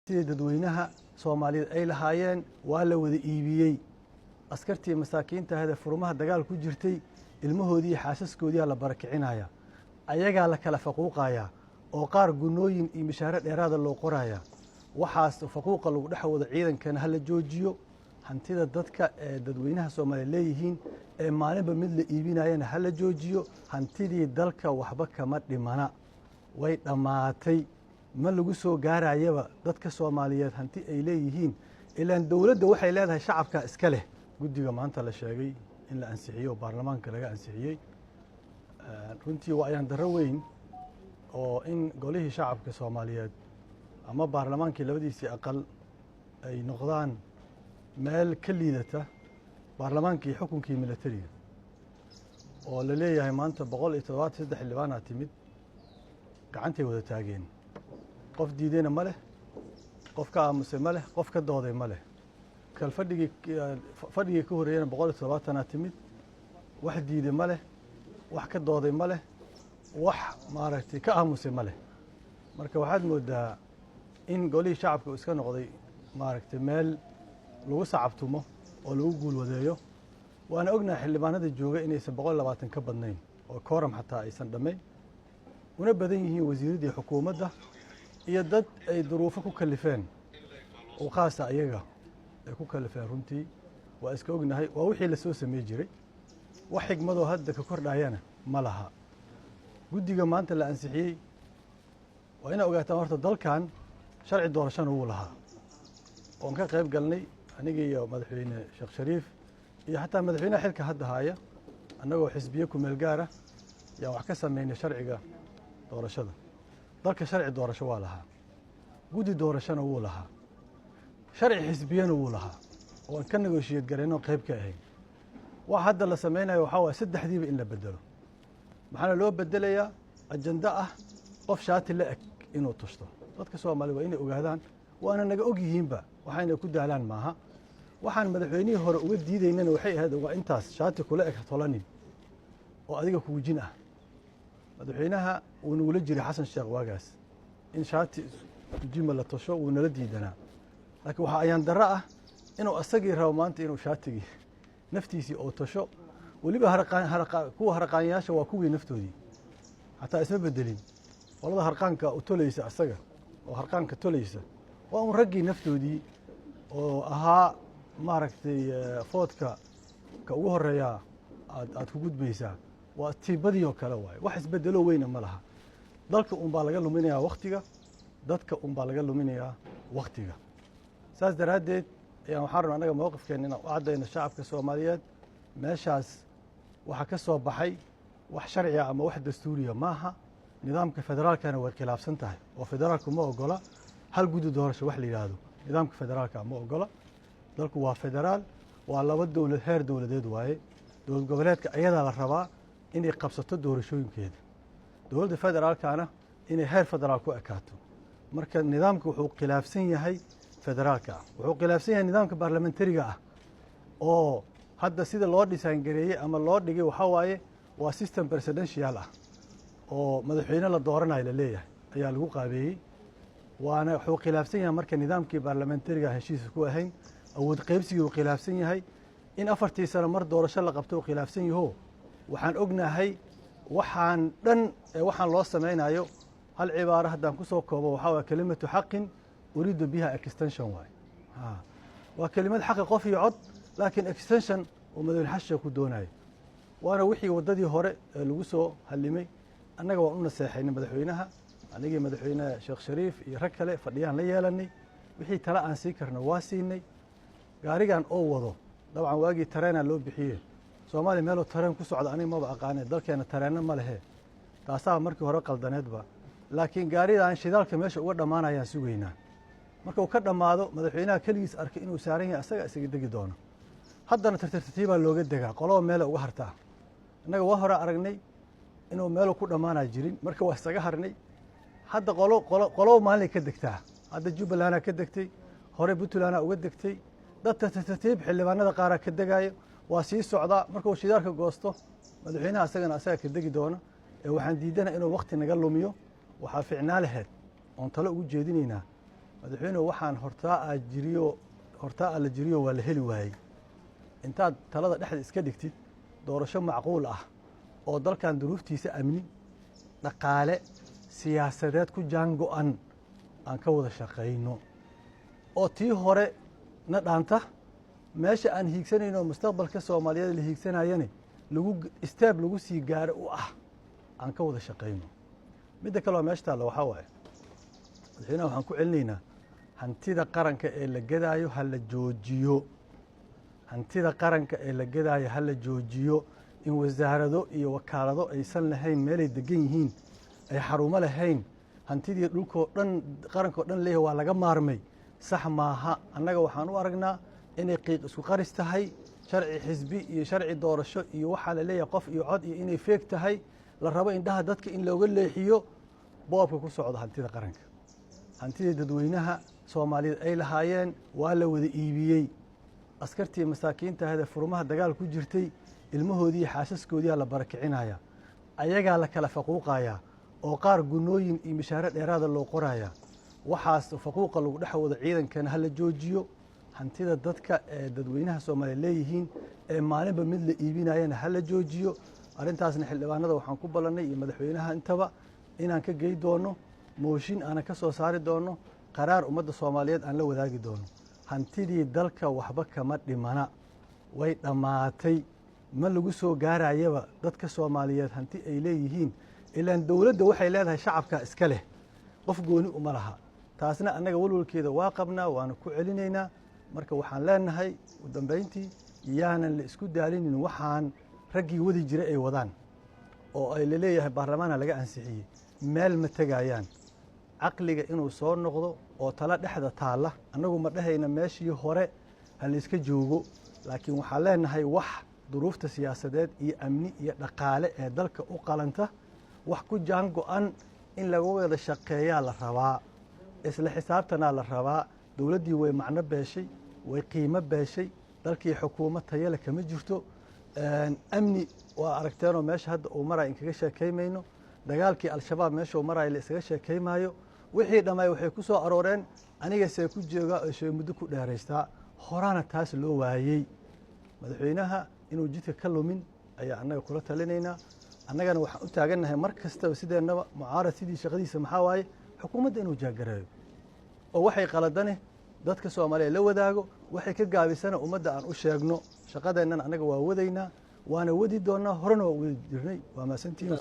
dadweynaha Soomaaliyeed ay lahaayeen waa la wada iibiyay askartii masaakiinta hada furmaha dagaal ku jirtay ilmahoodii xaasaskoodii la barakicinaya ayaga la kala faquuqaya oo qaar gunooyin iyo mishaar dheeraad loo qoraya waxaas faquuqa lagu dhaxwada ciidankan hal joojiyo hantida dadka ee dadweynaha Soomaaliyeed leeyihiin ee maalinba mid la iibinayana hal joojiyo hantidii dalka waxba kama dhimana way dhamaatay ma lagu soo gaarayaba dadka Soomaaliyeed hanti ay leeyihiin ilaan dawladda waxay leedahay shacabka iska leh gudiga maanta la sheegay in la ansixiyo baarlamaanka laga ansixiyay runtii waa ayaan daro weyn oo in golihii shacabka Soomaaliyeed ama baarlamaankii labadiisii aqal ay noqdaan meel ka liidata baarlamaankii xukunkii militariga oo la leeyahay maanta 173 xildhibaan timid gacantay wada taageen qof diidayna ma leh qof ka aamusay ma leh qof ka dooday ma leh kal fadhigii ka horeeyana 170 timid wax diiday ma leh wax ka dooday ma leh wax maaragtay ka aamusay ma leh marka waxaad moodaa in golihii shacabka iska noqday maaragtay meel lagu sacabtumo oo lagu guul wadeeyo waana ognahay xildhibaanada jooga inaysan 120 ka badnayn oo kooram xataa aysan dhamay una badan yihiin wasiiradii xukuumadda iyo dad ay duruufo ku kalifeen oo qaasa ayaga ay ku kalifeen runtii waa iska ognahay waa wixii la soo sameey jiray wax xigmado hadda ka kordhayana ma laha gudiga maanta la ansixiyay waa ina ogaataan horta dalkan sharci doorashana uu lahaa oo ka qayb galnay aniga iyo madaxweyne Sheekh Shariif iyo xataa madaxweynaha xilka hadda haya anagoo xisbiye ku meel gaar ah yaa wax ka sameeynay sharciga doorashada dalka sharci doorasho waa lahaa gudi doorashana wuu lahaa sharci xisbiyana wuu lahaa oo ka negotiate gareeno qayb ka ahayn waa hadda la sameynayo waxa waa saddexdiiba in la bedelo maxaa loo bedelayaa ajanda ah qof shaati la eg inuu tusto dadka Soomaaliyeed waa inay ogaadaan waana naga og yihiinba waxayna ku daalaan maaha waxaan madaxweynihii hore uga diidaynana waxay ahayd waa intaas shaati kula eg tolanin oo adiga kugu jin ah madaxweynaha uu nugula jiray Xasan Sheekh waagaas in shaati jima la tosho uu nala diidanaa laakiin waxa ayaan daro ah inuu asagii rabo maanta inuu shaatigi naftiisii oo tosho waliba harqaanyaasha waa kuwii naftoodii hataa isma bedelin walada harqaanka u tolaysa asaga oo harqaanka tolaysa waa un raggii naftoodii oo ahaa maaragtay foodka ka ugu horeeya aad ku gudbaysaa waa tiibadii oo kale waay wax isbedelo weyn ma laha dalka baa laga luminayaa waqtiga dadka baa laga luminayaa waqtiga saas daraadeed ayaan waxaan rabnaa anaga mowqifkeena inaan u cadayno shacabka Soomaaliyeed meeshaas waxa ka soo baxay wax sharci ah ama wax dastuuriya maaha nidaamka federaalkana way khilaafsan tahay oo federaalku ma ogola hal gudi doorasho wax la yiraahdo nidaamka federaalka ma ogola dalku waa federaal waa laba dawlad heer dawladeed waaye dawlad goboleedka ayada la rabaa inay qabsato doorashooyinkeeda dawladda federaalkana inay heer federaal ku ekaato marka nidaamku wuxuu khilaafsan yahay federaalka wuxuu khilaafsan yahay nidaamka parliamentariga ah oo hadda sida loo design gareeyay ama loo dhigay waxa waaye waa system presidential ah oo madaxweyne la dooranayo la leeyahay ayaa lagu qaabeeyay waana wuxuu khilaafsan yahay marka nidaamkii parliamentariga heshiis ku ahayn awood qaybsiga uu khilaafsan yahay in 4 sano mar doorasho la qabto uu khilaafsan yahay waxaan ognahay waxaan dhan waxaan loo sameeynayo hal cibaaro haddaan ku soo koobo waxa waa kelimatu xaqin uriidu biha extension waa kelimad xaq qof iyo cod laakiin extension oo madaxweyne xasha ku doonayo waana wixii wadadii hore lagu soo halimay annaga waan u naseexaynay madaxweynaha anigii madaxweyne Sheekh Shariif iyo rag kale fadhiyaan la yeelanay wixii tala aan sii karno waa siinay gaarigan oo wado dabcan waagii tareena loo bixiyay Soomaaliya meel oo tareen ku socda aniga ma aqaanay dalkeena tareena ma lehe taasaa markii hore qaldaneedba laakiin gaaridan shidaalka meesha uga dhamaanayaan sugeynaa marka uu ka dhamaado madaxweynaha kaligiis arkay inuu saaran yahay asaga isaga degi doono haddana tartiibaa looga degaa qolo meel uga hartaa annaga waa hore aragnay inuu meel ku dhamaanaa jirin marka waa isaga harnay hadda qolo maalin ka degtaa hadda Jubbaland ka degtay hore Puntland uga degtay dad tartiib xildhibaanada qaar ka degayo waa sii socda markuu shidaalka goosto madaxweynaha asagana asaga ka degi doono waxaan diidana inuu waqti naga lumiyo waxa fiicnaa lahayd oon talo ugu jeedinaynaa madaxweynuhu waxaan hortaa la jiriyo waa la heli waayey intaad talada dhexda iska dhigtid doorasho macquul ah oo dalkan duruuftiisa amni dhaqaale siyaasadeed ku jaango-an aan ka wada shaqayno oo tii hore na dhaanta meesha aan hiigsanayno mustaqbalka soomaaliyeed la hiigsanayane istaab lagu sii gaaro u ah aan ka wada shaqayno midda kale oo meesha taalla waxaa waaye madaxweynaha waxaan ku celinaynaa hantida qaranka ee la gadaayo ha la joojiyo hantida qaranka ee la gadaayo ha la joojiyo in wasaarado iyo wakaalado aysan lahayn meelay degan yihiin ay xarumo lahayn hantidii dhulkoo dhan qarankao dhan leeyahay waa laga maarmay sax maaha annaga waxaan u aragnaa inay qiiq isku qaris tahay sharci xisbi iyo sharci doorasho iyo waxaa la leeyahay qof iyo cod iyo inay feeg tahay la rabo indhaha dadka in looga leexiyo boobka ku socda hantida qaranka hantidii dadweynaha soomaaliyeed ay lahaayeen waa la wada iibiyey askartii masaakiinta ahde furmaha dagaal ku jirtay ilmahoodii iyo xaasaskoodiyaa la barakicinaya ayagaa la kala faquuqayaa oo qaar gunooyin iyo mishaare dheeraada loo qorayaa waxaas faquuqa lagu dhex wado ciidankana ha la joojiyo hantida dadka ee dadweynaha soomaaliya leeyihiin ee maalinba mid la iibinayana ha la joojiyo arrintaasna xildhibaanada waxaan ku ballannay iyo madaxweynaha intaba inaan ka gey doono mooshin aanan ka soo saari doono qaraar ummadda soomaaliyeed aan la wadaagi doono hantidii dalka waxba kama dhimana way dhammaatay ma lagu soo gaarayaba dadka soomaaliyeed hanti ay leeyihiin ilaan dowladda waxay leedahay shacabka iska leh qof gooni uma laha taasna annaga walwalkeeda waa qabnaa waana ku celinaynaa marka waxaan leenahay u dambayntii yaanan la isku daalinin waxaan raggii wadi jira ay wadaan oo ay laleeyahay baarlamaana laga ansixiyey meel ma tegayaan caqliga inuu soo noqdo oo tala dhexda taalla annagu ma dhahayna meeshii hore ha layska joogo laakiin waxaan leenahay wax duruufta siyaasadeed iyo amni iyo dhaqaale ee dalka u qalanta wax ku jaan go-an in laga wada shaqeeyaa la rabaa isla xisaabtanaa la rabaa dowladdii way macno beeshay way qiimo beeshay dalkii xukuumad tayale kama jirto amni waa aragteenoo meesha hadda uu maraya in kaga sheekaymayno dagaalkii al-shabaab meeshuu maraya la isaga sheekaymaayo wixii dhammaay waxay ku soo arooreen aniga see ku joogaa oo shee muddo ku dheeraystaa horaana taas loo waayey madaxweynaha inuu jidka ka lumin ayaa annaga kula talinaynaa annagana waxaan u taagannahay mar kastaba sideennaba mucaarad sidii shaqadiisa maxaa waaye xukuumadda inuu jaagareeyo oo waxay qaladane dadka soomaaliya la wadaago waxay ka gaabisana ummadda aan u sheegno shaqadeennana annaga waa wadaynaa waana wadi doonnaa horena waa wadi jirnay waa mahadsantihiin